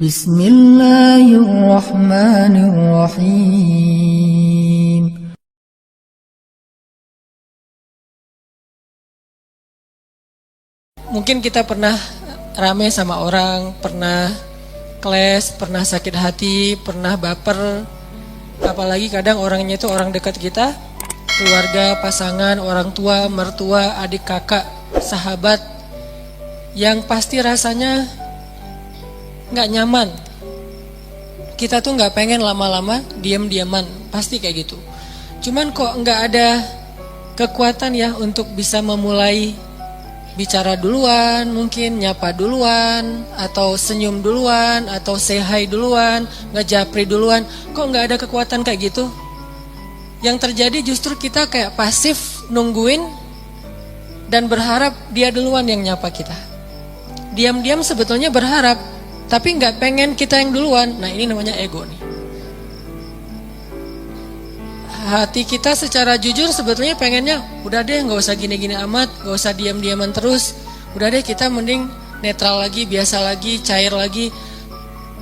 Bismillahirrahmanirrahim. Mungkin kita pernah rame sama orang, pernah clash, pernah sakit hati, pernah baper. Apalagi kadang orangnya itu orang dekat kita, keluarga, pasangan, orang tua, mertua, adik kakak, sahabat, yang pasti rasanya nggak nyaman. Kita tuh nggak pengen lama-lama diam-diaman, pasti kayak gitu. Cuman kok nggak ada kekuatan ya untuk bisa memulai bicara duluan, mungkin nyapa duluan, atau senyum duluan, atau say hi duluan, ngejapri duluan. Kok nggak ada kekuatan kayak gitu? Yang terjadi justru kita kayak pasif nungguin dan berharap dia duluan yang nyapa kita. Diam-diam sebetulnya berharap, tapi nggak pengen kita yang duluan. Nah, ini namanya ego nih. Hati kita secara jujur sebetulnya pengennya udah deh nggak usah gini-gini amat, nggak usah diam-diaman terus. Udah deh kita mending netral lagi, biasa lagi, cair lagi.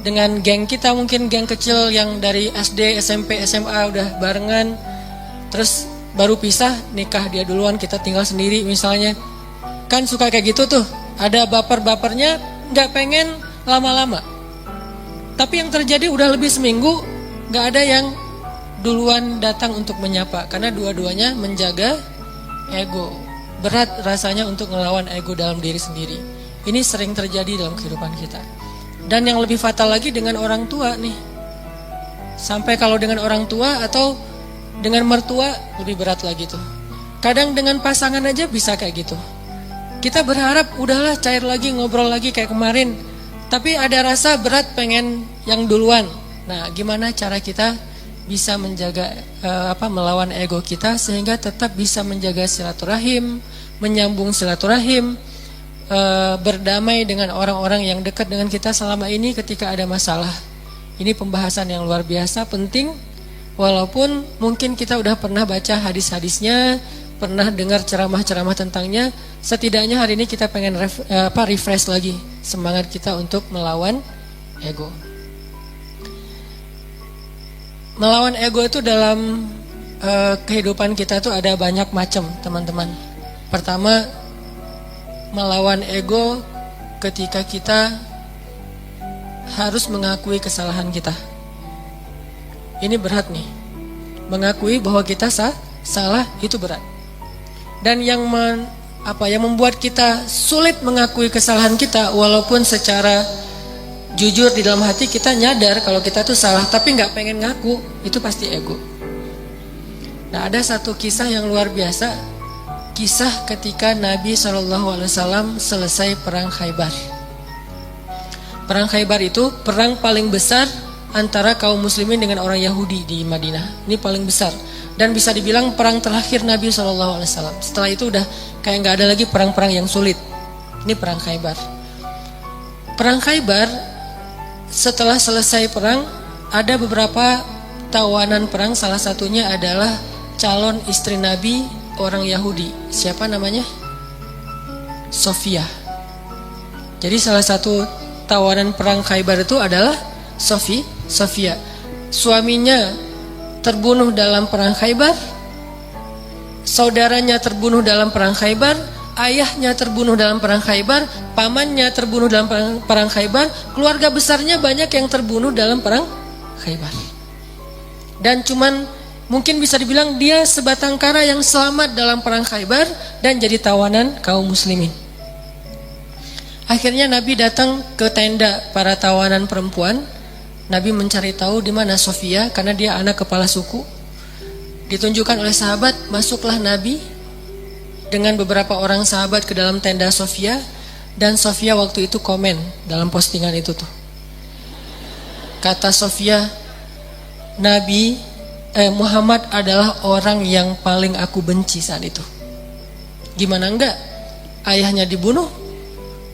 Dengan geng kita, mungkin geng kecil yang dari SD, SMP, SMA udah barengan, terus baru pisah, nikah dia duluan, kita tinggal sendiri misalnya. Kan suka kayak gitu tuh, ada baper-bapernya, nggak pengen lama-lama. Tapi yang terjadi udah lebih seminggu, nggak ada yang duluan datang untuk menyapa, karena dua-duanya menjaga ego. Berat rasanya untuk ngelawan ego dalam diri sendiri. Ini sering terjadi dalam kehidupan kita. Dan yang lebih fatal lagi dengan orang tua nih. Sampai kalau dengan orang tua atau dengan mertua lebih berat lagi tuh. Kadang dengan pasangan aja bisa kayak gitu. Kita berharap udahlah cair lagi, ngobrol lagi kayak kemarin, tapi ada rasa berat pengen yang duluan. Nah, gimana cara kita bisa menjaga melawan ego kita sehingga tetap bisa menjaga silaturahim, menyambung silaturahim, berdamai dengan orang-orang yang dekat dengan kita selama ini ketika ada masalah. Ini pembahasan yang luar biasa penting, walaupun mungkin kita udah pernah baca hadis-hadisnya, pernah dengar ceramah-ceramah tentangnya. Setidaknya hari ini kita pengen refresh lagi semangat kita untuk melawan ego. Melawan ego itu dalam kehidupan kita tuh ada banyak macam, teman-teman. Pertama, melawan ego ketika kita harus mengakui kesalahan kita. Ini berat nih. Mengakui bahwa kita salah itu berat. Dan yang membuat kita sulit mengakui kesalahan kita, walaupun secara jujur di dalam hati kita nyadar kalau kita tuh salah, tapi nggak pengen ngaku, itu pasti ego. Nah, ada satu kisah yang luar biasa, kisah ketika Nabi SAW selesai perang Khaybar. Perang Khaybar itu perang paling besar antara kaum muslimin dengan orang Yahudi di Madinah. Ini paling besar dan bisa dibilang perang terakhir Nabi SAW. Setelah itu udah kayak nggak ada lagi perang-perang yang sulit. Ini perang Khaybar. Perang Khaybar, setelah selesai perang, ada beberapa tawanan perang. Salah satunya adalah calon istri Nabi, orang Yahudi. Siapa namanya? Sofia. Jadi salah satu tawanan perang Khaybar itu adalah Sofia. Suaminya terbunuh dalam perang Khaybar, saudaranya terbunuh dalam perang Khaybar, ayahnya terbunuh dalam perang Khaybar, pamannya terbunuh dalam perang Khaybar, keluarga besarnya banyak yang terbunuh dalam perang Khaybar. Dan cuman mungkin bisa dibilang dia sebatang kara yang selamat dalam perang Khaybar dan jadi tawanan kaum muslimin. Akhirnya Nabi datang ke tenda para tawanan perempuan. Nabi mencari tahu di mana Sofia, karena dia anak kepala suku. Ditunjukkan oleh sahabat, masuklah Nabi dengan beberapa orang sahabat ke dalam tenda Sofia, dan Sofia waktu itu komen dalam postingan itu tuh. Kata Sofia, Muhammad adalah orang yang paling aku benci saat itu. Gimana enggak? Ayahnya dibunuh,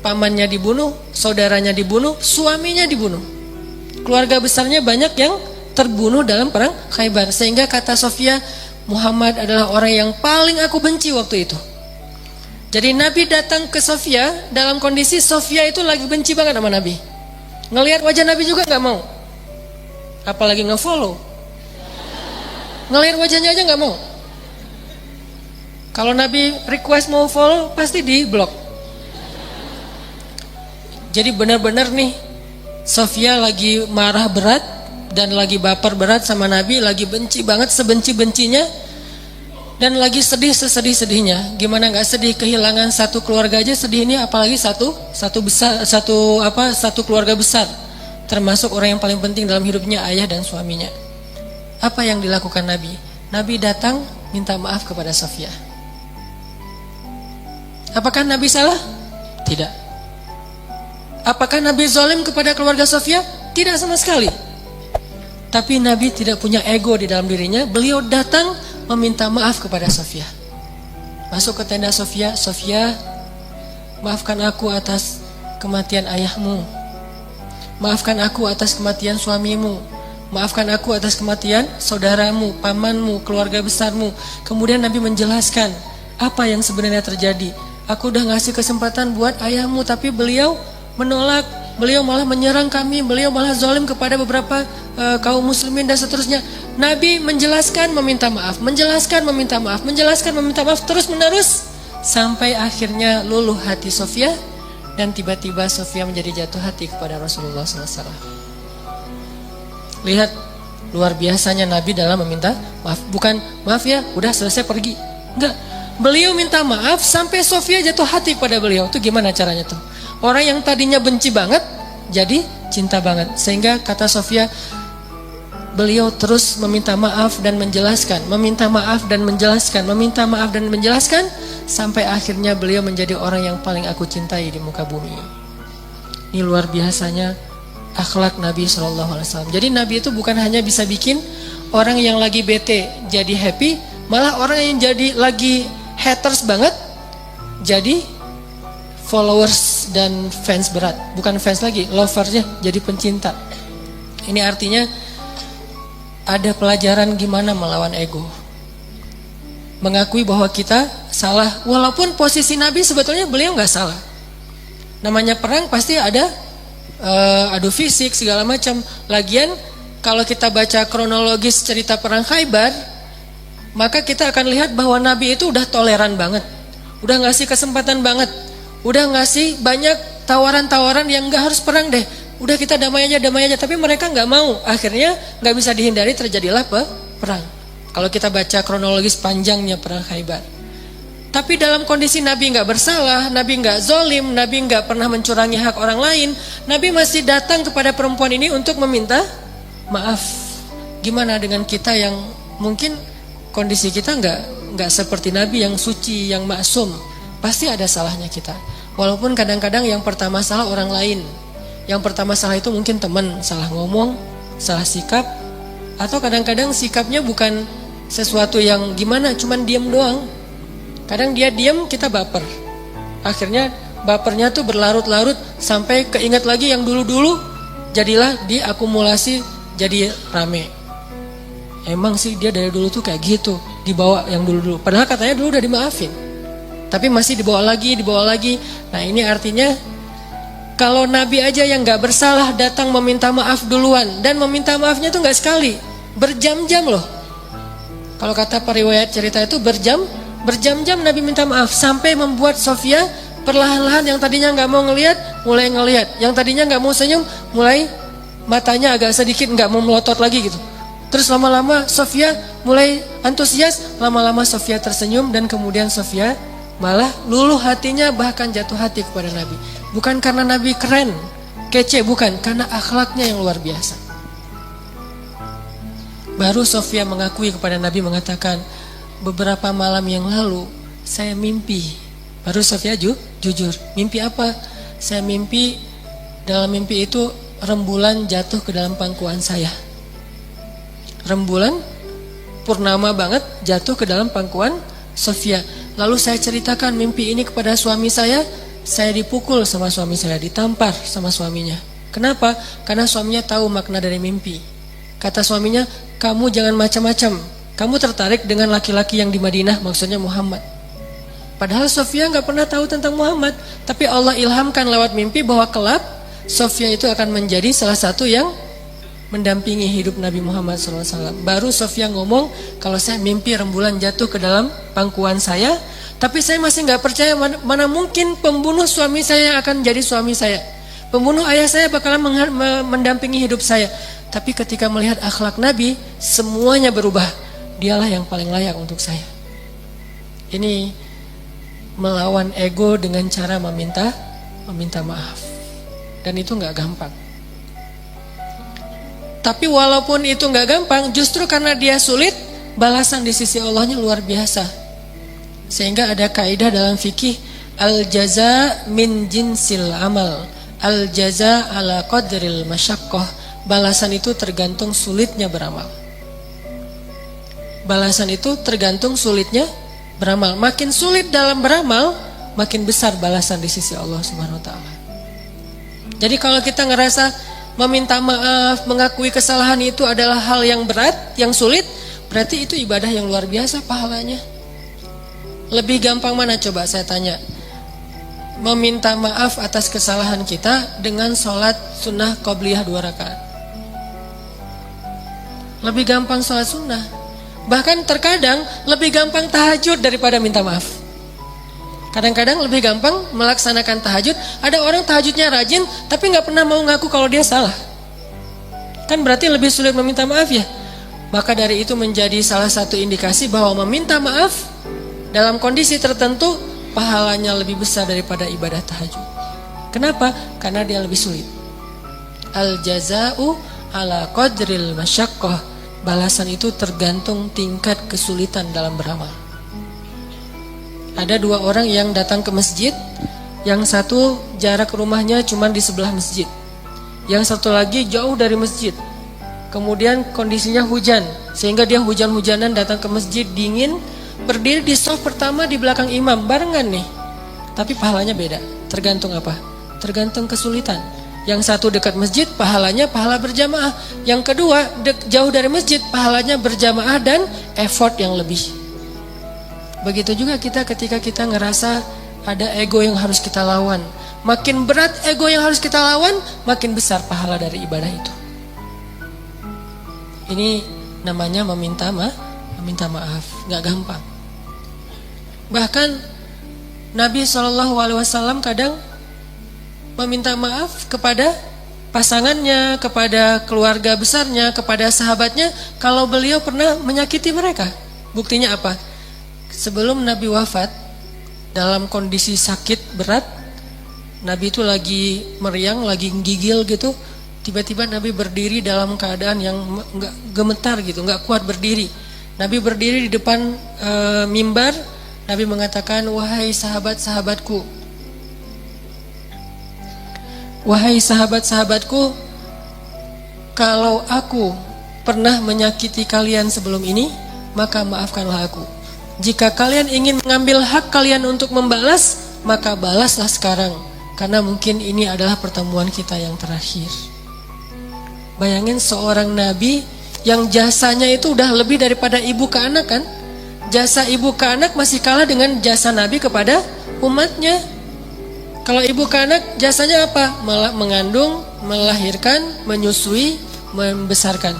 pamannya dibunuh, saudaranya dibunuh, suaminya dibunuh. Keluarga besarnya banyak yang terbunuh dalam perang Khaybar. Sehingga kata Sofia, Muhammad adalah orang yang paling aku benci waktu itu. Jadi Nabi datang ke Sofia dalam kondisi Sofia itu lagi benci banget sama Nabi. Ngelihat wajah Nabi juga nggak mau. Apalagi nge-follow. Ngelihat wajahnya aja nggak mau. Kalau Nabi request mau follow, pasti di blok. Jadi benar-benar nih, Sofia lagi marah berat dan lagi baper berat sama Nabi, lagi benci banget sebenci-bencinya, dan lagi sedih sesedih-sedihnya. Gimana nggak sedih, kehilangan satu keluarga aja sedih, ini apalagi satu keluarga besar, termasuk orang yang paling penting dalam hidupnya, ayah dan suaminya. Apa yang dilakukan Nabi? Nabi datang minta maaf kepada Sofia. Apakah Nabi salah? Tidak. Apakah Nabi zalim kepada keluarga Sofia? Tidak sama sekali. Tapi Nabi tidak punya ego di dalam dirinya. Beliau datang meminta maaf kepada Sofia. Masuk ke tenda Sofia. Sofia, maafkan aku atas kematian ayahmu. Maafkan aku atas kematian suamimu. Maafkan aku atas kematian saudaramu, pamanmu, keluarga besarmu. Kemudian Nabi menjelaskan apa yang sebenarnya terjadi. Aku udah ngasih kesempatan buat ayahmu, tapi beliau menolak. Beliau malah menyerang kami. Beliau malah zalim kepada beberapa kaum muslimin dan seterusnya. Nabi menjelaskan, meminta maaf, menjelaskan, meminta maaf, menjelaskan, meminta maaf, terus menerus sampai akhirnya luluh hati Sofia, dan tiba-tiba Sofia menjadi jatuh hati kepada Rasulullah SAW. Lihat luar biasanya Nabi dalam meminta maaf. Bukan maaf ya, udah selesai pergi. Enggak. Beliau minta maaf sampai Sofia jatuh hati pada beliau. Itu gimana caranya tuh? Orang yang tadinya benci banget jadi cinta banget. Sehingga kata Sofia, beliau terus meminta maaf dan menjelaskan, meminta maaf dan menjelaskan, meminta maaf dan menjelaskan, sampai akhirnya beliau menjadi orang yang paling aku cintai di muka bumi. Ini luar biasanya akhlak Nabi SAW. Jadi Nabi itu bukan hanya bisa bikin orang yang lagi bete jadi happy, malah orang yang jadi lagi haters banget jadi followers dan fans berat. Bukan fans lagi, loversnya jadi pencinta. Ini artinya ada pelajaran gimana melawan ego. Mengakui bahwa kita salah, walaupun posisi Nabi sebetulnya beliau nggak salah. Namanya perang pasti ada adu fisik segala macam. Lagian kalau kita baca kronologis cerita perang Khaybar, maka kita akan lihat bahwa Nabi itu udah toleran banget, udah ngasih kesempatan banget, udah ngasih banyak tawaran-tawaran yang nggak harus perang deh, udah kita damai aja. Tapi mereka nggak mau, akhirnya nggak bisa dihindari, terjadilah perang. Kalau kita baca kronologis panjangnya perang Khaybar. Tapi dalam kondisi Nabi nggak bersalah, Nabi nggak zolim, Nabi nggak pernah mencurangi hak orang lain, Nabi masih datang kepada perempuan ini untuk meminta maaf. Gimana dengan kita yang mungkin kondisi kita nggak seperti Nabi yang suci, yang maksum? Pasti ada salahnya kita. Walaupun kadang-kadang yang pertama salah orang lain. Yang pertama salah itu mungkin teman, salah ngomong, salah sikap, atau kadang-kadang sikapnya bukan sesuatu yang gimana, cuman diam doang. Kadang dia diam, kita baper. Akhirnya bapernya tuh berlarut-larut sampai keinget lagi yang dulu-dulu, jadilah diakumulasi jadi rame. Emang sih dia dari dulu tuh kayak gitu, dibawa yang dulu-dulu. Padahal katanya dulu udah dimaafin, tapi masih dibawa lagi. Nah ini artinya kalau Nabi aja yang gak bersalah datang meminta maaf duluan, dan meminta maafnya tuh gak sekali, berjam-jam loh. Kalau kata periwayat cerita itu berjam-jam Nabi minta maaf, sampai membuat Sofia perlahan-lahan yang tadinya gak mau ngelihat, mulai ngelihat. Yang tadinya gak mau senyum, mulai matanya agak sedikit gak mau melotot lagi gitu. Terus lama-lama Sofia mulai antusias, lama-lama Sofia tersenyum, dan kemudian Sofia malah luluh hatinya, bahkan jatuh hati kepada Nabi. Bukan karena Nabi keren, kece, bukan, karena akhlaknya yang luar biasa. Baru Sofia mengakui kepada Nabi, mengatakan, beberapa malam yang lalu saya mimpi. Baru Sofia jujur, mimpi apa? Saya mimpi, dalam mimpi itu rembulan jatuh ke dalam pangkuan saya. Rembulan purnama banget jatuh ke dalam pangkuan Sofia. Lalu saya ceritakan mimpi ini kepada suami saya dipukul sama suami saya, ditampar sama suaminya. Kenapa? Karena suaminya tahu makna dari mimpi. Kata suaminya, kamu jangan macam-macam, kamu tertarik dengan laki-laki yang di Madinah, maksudnya Muhammad. Padahal Sofia gak pernah tahu tentang Muhammad, tapi Allah ilhamkan lewat mimpi bahwa kelak Sofia itu akan menjadi salah satu yang mendampingi hidup Nabi Muhammad SAW. Baru Sofia ngomong, kalau saya mimpi rembulan jatuh ke dalam pangkuan saya, tapi saya masih nggak percaya, mana mungkin pembunuh suami saya akan jadi suami saya. Pembunuh ayah saya bakalan mendampingi hidup saya. Tapi ketika melihat akhlak Nabi, semuanya berubah. Dialah yang paling layak untuk saya. Ini melawan ego dengan cara meminta maaf. Dan itu nggak gampang. Tapi walaupun itu nggak gampang, justru karena dia sulit, balasan di sisi Allahnya luar biasa. Sehingga ada kaidah dalam fikih, al-jaza min jinsil amal, al-jaza ala qadril masyaqqah. Balasan itu tergantung sulitnya beramal. Balasan itu tergantung sulitnya beramal. Makin sulit dalam beramal, makin besar balasan di sisi Allah Subhanahu wa taala. Jadi kalau kita ngerasa meminta maaf, mengakui kesalahan itu adalah hal yang berat, yang sulit, berarti itu ibadah yang luar biasa pahalanya. Lebih gampang mana coba saya tanya? Meminta maaf atas kesalahan kita dengan sholat sunnah qobliyah 2 rakaat. Lebih gampang sholat sunnah. Bahkan terkadang lebih gampang tahajud daripada minta maaf. Kadang-kadang lebih gampang melaksanakan tahajud. Ada orang tahajudnya rajin tapi nggak pernah mau ngaku kalau dia salah. Kan berarti lebih sulit meminta maaf ya. Maka dari itu menjadi salah satu indikasi bahwa meminta maaf dalam kondisi tertentu pahalanya lebih besar daripada ibadah tahajud. Kenapa? Karena dia lebih sulit. Al-jaza'u ala qadril masyaqqah. Balasan itu tergantung tingkat kesulitan dalam beramal. Ada 2 orang yang datang ke masjid. Yang satu jarak rumahnya cuma di sebelah masjid, yang satu lagi jauh dari masjid. Kemudian kondisinya hujan, sehingga dia hujan-hujanan datang ke masjid dingin, berdiri di shaf pertama di belakang imam, barengan nih. Tapi pahalanya beda. Tergantung apa? Tergantung kesulitan. Yang satu dekat masjid, pahalanya pahala berjamaah. Yang kedua jauh dari masjid, pahalanya berjamaah dan effort yang lebih. Begitu juga kita ketika kita ngerasa ada ego yang harus kita lawan. Makin berat ego yang harus kita lawan, makin besar pahala dari ibadah itu. Ini namanya meminta maaf. Gak gampang. Bahkan Nabi SAW kadang meminta maaf kepada pasangannya, kepada keluarga besarnya, kepada sahabatnya, kalau beliau pernah menyakiti mereka. Buktinya apa? Sebelum Nabi wafat, dalam kondisi sakit berat, Nabi itu lagi meriang, lagi gigil gitu. Tiba-tiba Nabi berdiri dalam keadaan yang nggak gemetar gitu, nggak kuat berdiri. Nabi berdiri di depan mimbar. Nabi mengatakan, wahai sahabat-sahabatku, wahai sahabat-sahabatku, kalau aku pernah menyakiti kalian sebelum ini, maka maafkanlah aku. Jika kalian ingin mengambil hak kalian untuk membalas, maka balaslah sekarang. Karena mungkin ini adalah pertemuan kita yang terakhir. Bayangin seorang nabi yang jasanya itu udah lebih daripada ibu ke anak kan? Jasa ibu ke anak masih kalah dengan jasa nabi kepada umatnya. Kalau ibu ke anak jasanya apa? Mengandung, melahirkan, menyusui, membesarkan.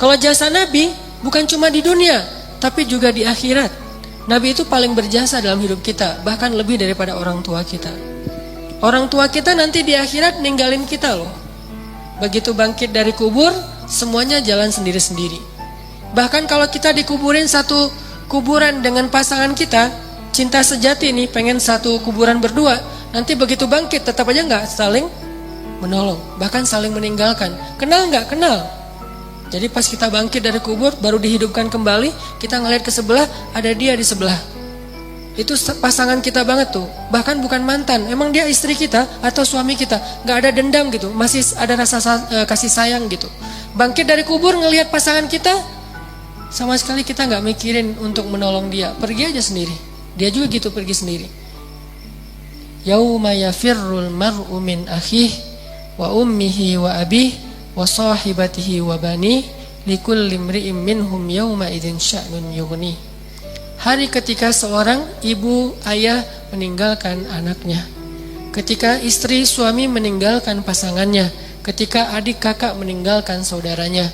Kalau jasa nabi bukan cuma di dunia, tapi juga di akhirat. Nabi itu paling berjasa dalam hidup kita, bahkan lebih daripada orang tua kita. Orang tua kita nanti di akhirat ninggalin kita loh. Begitu bangkit dari kubur, semuanya jalan sendiri-sendiri. Bahkan kalau kita dikuburin satu kuburan dengan pasangan kita, cinta sejati nih, pengen satu kuburan berdua, nanti begitu bangkit tetap aja nggak saling menolong, bahkan saling meninggalkan. Kenal nggak? Kenal. Jadi pas kita bangkit dari kubur, baru dihidupkan kembali, kita ngeliat ke sebelah, ada dia di sebelah. Itu pasangan kita banget tuh. Bahkan bukan mantan, emang dia istri kita atau suami kita. Gak ada dendam gitu, masih ada rasa kasih sayang gitu. Bangkit dari kubur ngelihat pasangan kita, sama sekali kita gak mikirin untuk menolong dia. Pergi aja sendiri. Dia juga gitu, pergi sendiri. Yauma yafirrul mar'u min akhih wa ummihi wa abih wa sahibatihi wa bani likulli imri'in minhum yawma idzin sya'nun yughni. Hari ketika seorang ibu ayah meninggalkan anaknya, ketika istri suami meninggalkan pasangannya, ketika adik kakak meninggalkan saudaranya,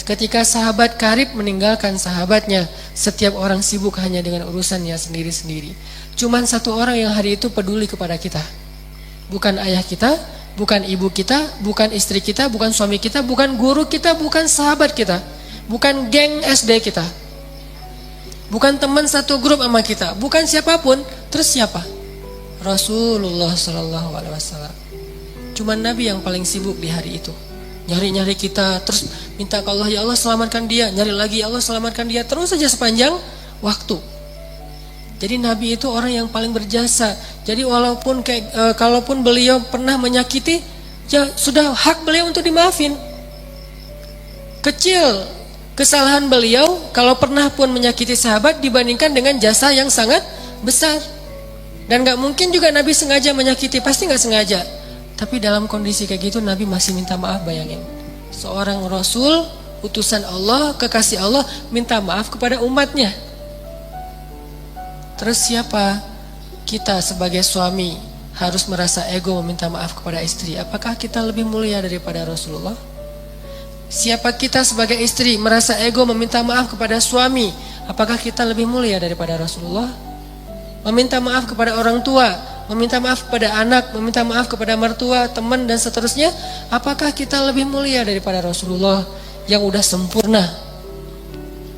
ketika sahabat karib meninggalkan sahabatnya. Setiap orang sibuk hanya dengan urusannya sendiri-sendiri. Cuman satu orang yang hari itu peduli kepada kita. Bukan ayah kita, bukan ibu kita, bukan istri kita, bukan suami kita, bukan guru kita, bukan sahabat kita, bukan geng SD kita, bukan teman satu grup sama kita, bukan siapapun. Terus siapa? Rasulullah Sallallahu Alaihi Wasallam. Cuman Nabi yang paling sibuk di hari itu. Nyari-nyari kita, terus minta ke Allah, ya Allah selamatkan dia. Nyari lagi, ya Allah selamatkan dia. Terus saja sepanjang waktu. Jadi Nabi itu orang yang paling berjasa. Jadi walaupun kalaupun beliau pernah menyakiti, ya sudah hak beliau untuk dimaafin. Kecil kesalahan beliau kalau pernah pun menyakiti sahabat dibandingkan dengan jasa yang sangat besar. Dan gak mungkin juga Nabi sengaja menyakiti, pasti gak sengaja. Tapi dalam kondisi kayak gitu Nabi masih minta maaf, bayangin. Seorang Rasul, utusan Allah, kekasih Allah, minta maaf kepada umatnya. Terus siapa? Kita sebagai suami harus merasa ego meminta maaf kepada istri. Apakah kita lebih mulia daripada Rasulullah? Siapa kita sebagai istri merasa ego meminta maaf kepada suami? Apakah kita lebih mulia daripada Rasulullah? Meminta maaf kepada orang tua, meminta maaf kepada anak, meminta maaf kepada mertua, teman dan seterusnya. Apakah kita lebih mulia daripada Rasulullah yang udah sempurna?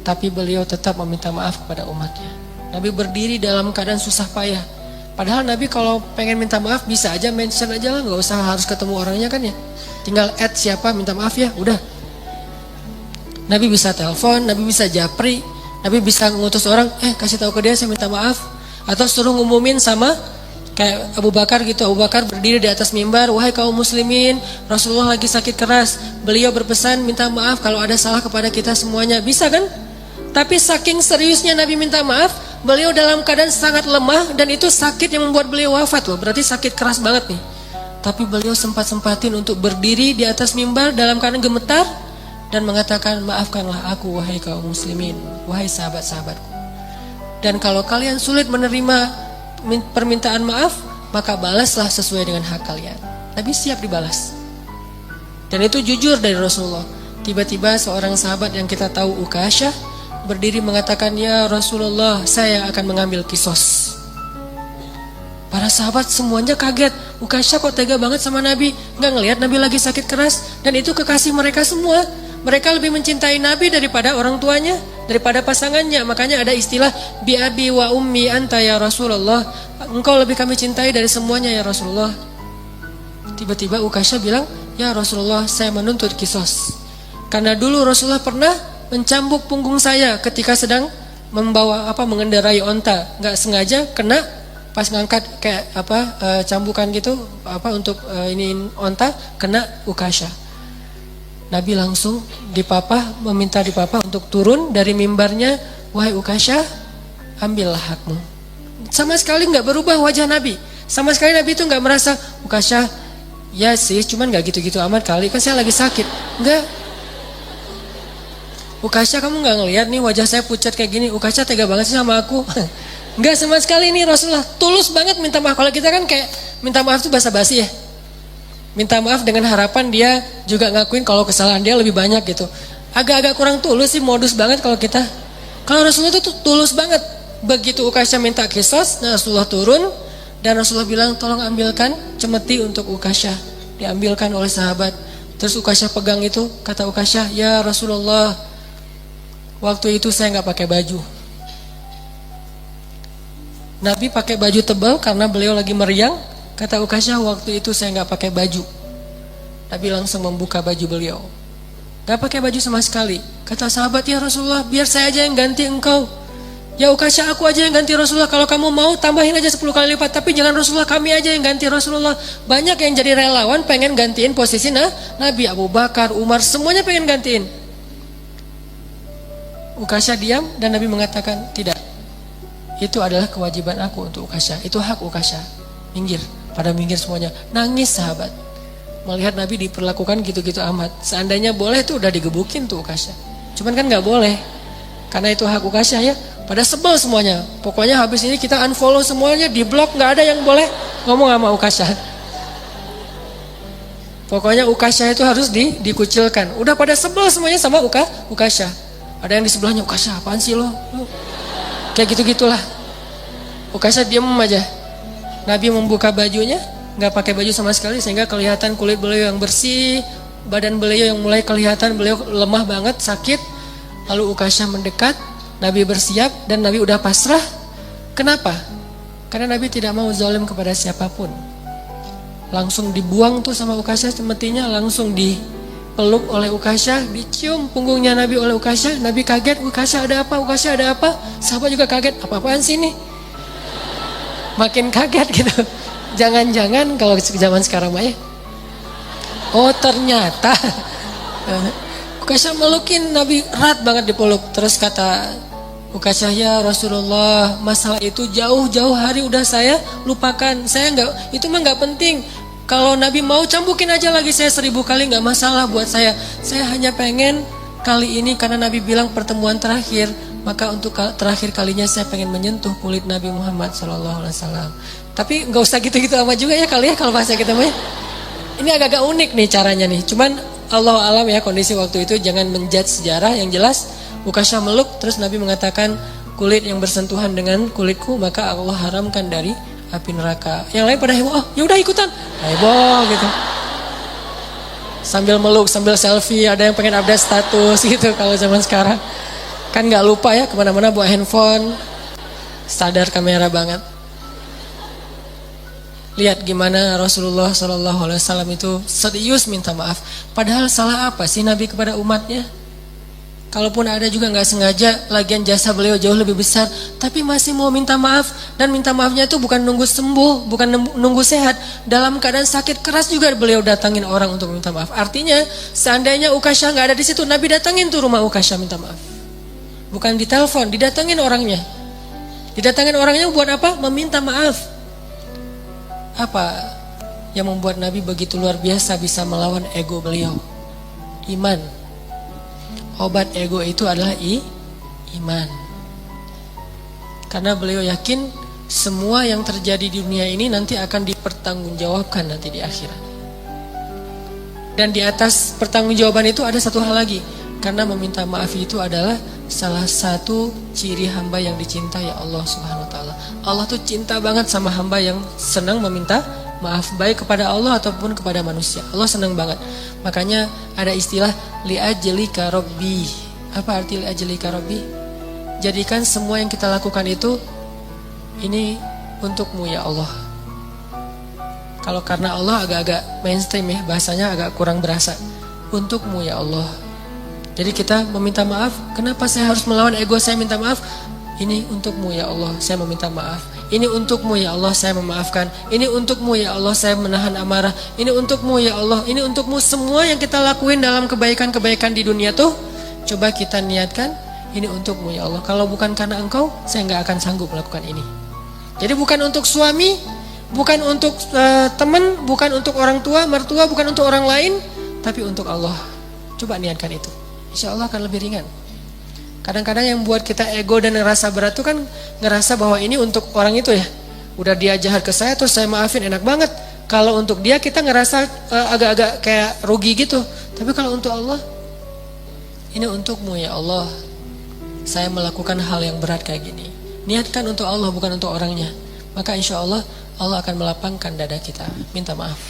Tapi beliau tetap meminta maaf kepada umatnya. Nabi berdiri dalam keadaan susah payah. Padahal Nabi kalau pengen minta maaf bisa aja mention aja lah, nggak usah harus ketemu orangnya kan ya. Tinggal add siapa minta maaf ya, udah. Nabi bisa telepon, Nabi bisa japri, Nabi bisa ngutus orang, kasih tahu ke dia saya minta maaf. Atau suruh ngumumin sama kayak Abu Bakar gitu. Abu Bakar berdiri di atas mimbar, wahai kaum muslimin, Rasulullah lagi sakit keras. Beliau berpesan minta maaf kalau ada salah kepada kita semuanya. Bisa kan? Tapi saking seriusnya Nabi minta maaf, beliau dalam keadaan sangat lemah dan itu sakit yang membuat beliau wafat loh. Berarti sakit keras banget nih. Tapi beliau sempat-sempatin untuk berdiri di atas mimbar dalam keadaan gemetar dan mengatakan, maafkanlah aku wahai kaum muslimin, wahai sahabat-sahabatku. Dan kalau kalian sulit menerima permintaan maaf, maka balaslah sesuai dengan hak kalian. Nabi siap dibalas. Dan itu jujur dari Rasulullah. Tiba-tiba seorang sahabat yang kita tahu, Ukasyah, berdiri mengatakan, ya Rasulullah, saya akan mengambil kisos. Para sahabat semuanya kaget. Ukasyah kok tega banget sama Nabi, nggak ngelihat Nabi lagi sakit keras. Dan itu kekasih mereka semua. Mereka lebih mencintai Nabi daripada orang tuanya, daripada pasangannya. Makanya ada istilah bi abi wa ummi anta ya Rasulullah. Engkau lebih kami cintai dari semuanya ya Rasulullah. Tiba-tiba Ukasyah bilang, ya Rasulullah, saya menuntut kisos. Karena dulu Rasulullah pernah mencambuk punggung saya ketika sedang mengendarai onta. Nggak sengaja kena pas ngangkat kayak cambukan gitu untuk ini onta, kena Ukasyah. Nabi langsung meminta dipapah untuk turun dari mimbarnya. Wahai Ukasyah, ambillah hakmu. Sama sekali nggak berubah wajah Nabi. Sama sekali Nabi itu nggak merasa, Ukasyah, ya sih, cuman nggak gitu-gitu amat kali, kan saya lagi sakit. Nggak. Ukasyah, kamu nggak ngelihat nih wajah saya pucat kayak gini. Ukasyah tega banget sih sama aku. Nggak sama sekali, nih Rasulullah tulus banget minta maaf. Kalau kita kan kayak minta maaf tuh basa-basi ya. Minta maaf dengan harapan dia juga ngakuin kalau kesalahan dia lebih banyak gitu. Agak-agak kurang tulus sih, modus banget kalau kita. Kalau Rasulullah itu tulus banget. Begitu Ukasyah minta kisos, Rasulullah turun dan Rasulullah bilang, tolong ambilkan cemeti untuk Ukasyah. Diambilkan oleh sahabat. Terus Ukasyah pegang itu, kata Ukasyah, ya Rasulullah, waktu itu saya nggak pakai baju. Nabi pakai baju tebal karena beliau lagi meriang. Kata Ukasyah, waktu itu saya nggak pakai baju. Nabi langsung membuka baju beliau. Nggak pakai baju sama sekali. Kata sahabat, ya Rasulullah, biar saya aja yang ganti engkau. Ya Ukasyah, aku aja yang ganti Rasulullah. Kalau kamu mau tambahin aja 10 kali lipat. Tapi jangan Rasulullah, kami aja yang ganti Rasulullah. Banyak yang jadi relawan pengen gantiin posisi Nabi. Abu Bakar, Umar, semuanya pengen gantiin. Ukasyah diam dan Nabi mengatakan, tidak. Itu adalah kewajiban aku untuk Ukasyah. Itu hak Ukasyah. Minggir. Pada minggir semuanya. Nangis sahabat. Melihat Nabi diperlakukan gitu-gitu amat. Seandainya boleh tuh udah digebukin tuh Ukasyah. Cuman kan gak boleh. Karena itu hak Ukasyah ya. Pada sebel semuanya. Pokoknya habis ini kita unfollow semuanya. Di blok gak ada yang boleh ngomong sama Ukasha. Pokoknya Ukasha itu harus dikucilkan. Udah pada sebel semuanya sama Ukasha. Ada yang di sebelahnya, Ukasha apaan sih lo? Kayak gitu-gitulah. Ukasha diem aja. Nabi membuka bajunya, nggak pakai baju sama sekali sehingga kelihatan kulit beliau yang bersih, badan beliau yang mulai kelihatan beliau lemah banget, sakit. Lalu Ukasha mendekat, Nabi bersiap dan Nabi udah pasrah. Kenapa? Karena Nabi tidak mau zalim kepada siapapun. Langsung dibuang tuh sama Ukasha semestinya, langsung dipeluk oleh Ukasha, dicium punggungnya Nabi oleh Ukasha. Nabi kaget, Ukasha ada apa? Ukasha ada apa? Sahabat juga kaget, apa-apaan sih ini? Makin kaget gitu. Jangan-jangan kalau zaman sekarang mah ya. Oh ternyata Ukasha melukin Nabi erat banget dipeluk. Terus kata Ukasha, ya Rasulullah, masalah itu jauh-jauh hari udah saya lupakan. Saya nggak, itu mah nggak penting. Kalau Nabi mau cambukin aja lagi saya 1000 kali nggak masalah buat saya. Saya hanya pengen kali ini karena Nabi bilang pertemuan terakhir, maka untuk terakhir kalinya saya pengen menyentuh kulit Nabi Muhammad SAW. Tapi nggak usah gitu-gitu amat juga ya kali ya kalau bahasa kita mah. Ini agak-agak unik nih caranya nih. Cuman Allah alam ya kondisi waktu itu, jangan menjudge sejarah. Yang jelas Ukasha meluk, terus Nabi mengatakan kulit yang bersentuhan dengan kulitku maka Allah haramkan dari api neraka. Yang lain pada heboh, oh yaudah ikutan, heboh gitu. Sambil meluk, sambil selfie, ada yang pengen update status gitu kalau zaman sekarang. Kan nggak lupa ya kemana-mana bawa handphone, sadar kamera banget. Lihat gimana Rasulullah SAW itu serius minta maaf. Padahal salah apa sih Nabi kepada umatnya? Kalaupun ada juga nggak sengaja, lagian jasa beliau jauh lebih besar, tapi masih mau minta maaf. Dan minta maafnya itu bukan nunggu sembuh, bukan nunggu sehat. Dalam keadaan sakit keras juga beliau datangin orang untuk minta maaf. Artinya seandainya Ukasha nggak ada di situ, Nabi datangin tuh rumah Ukasha minta maaf. Bukan ditelepon, didatangin orangnya. Didatangin orangnya buat apa? Meminta maaf. Apa yang membuat Nabi begitu luar biasa bisa melawan ego beliau? Iman. Obat ego itu adalah iman. Karena beliau yakin semua yang terjadi di dunia ini nanti akan dipertanggungjawabkan nanti di akhirat. Dan di atas pertanggungjawaban itu ada satu hal lagi. Karena meminta maaf itu adalah salah satu ciri hamba yang dicintai Allah Subhanahu wa taala. Allah tuh cinta banget sama hamba yang senang meminta maaf, baik kepada Allah ataupun kepada manusia. Allah senang banget. Makanya ada istilah li'ajlika rabbi. Apa arti li'ajlika rabbi? Jadikan semua yang kita lakukan itu ini untukmu ya Allah. Kalau karena Allah agak-agak mainstream ya, bahasanya agak kurang berasa. Untukmu ya Allah. Jadi kita meminta maaf. Kenapa saya harus melawan ego saya minta maaf? Ini untukmu ya Allah, saya meminta maaf. Ini untukmu ya Allah, saya memaafkan. Ini untukmu ya Allah, saya menahan amarah. Ini untukmu ya Allah, ini untukmu. Semua yang kita lakuin dalam kebaikan-kebaikan di dunia tuh, coba kita niatkan, ini untukmu ya Allah. Kalau bukan karena engkau, saya nggak akan sanggup melakukan ini. Jadi bukan untuk suami, bukan untuk teman, bukan untuk orang tua, mertua, bukan untuk orang lain, tapi untuk Allah. Coba niatkan itu, insya Allah akan lebih ringan. Kadang-kadang yang buat kita ego dan ngerasa berat itu kan ngerasa bahwa ini untuk orang itu ya. Udah dia jahat ke saya terus saya maafin, enak banget. Kalau untuk dia kita ngerasa agak-agak kayak rugi gitu. Tapi kalau untuk Allah, ini untukmu ya Allah. Saya melakukan hal yang berat kayak gini. Niatkan untuk Allah bukan untuk orangnya. Maka insya Allah Allah akan melapangkan dada kita. Minta maaf.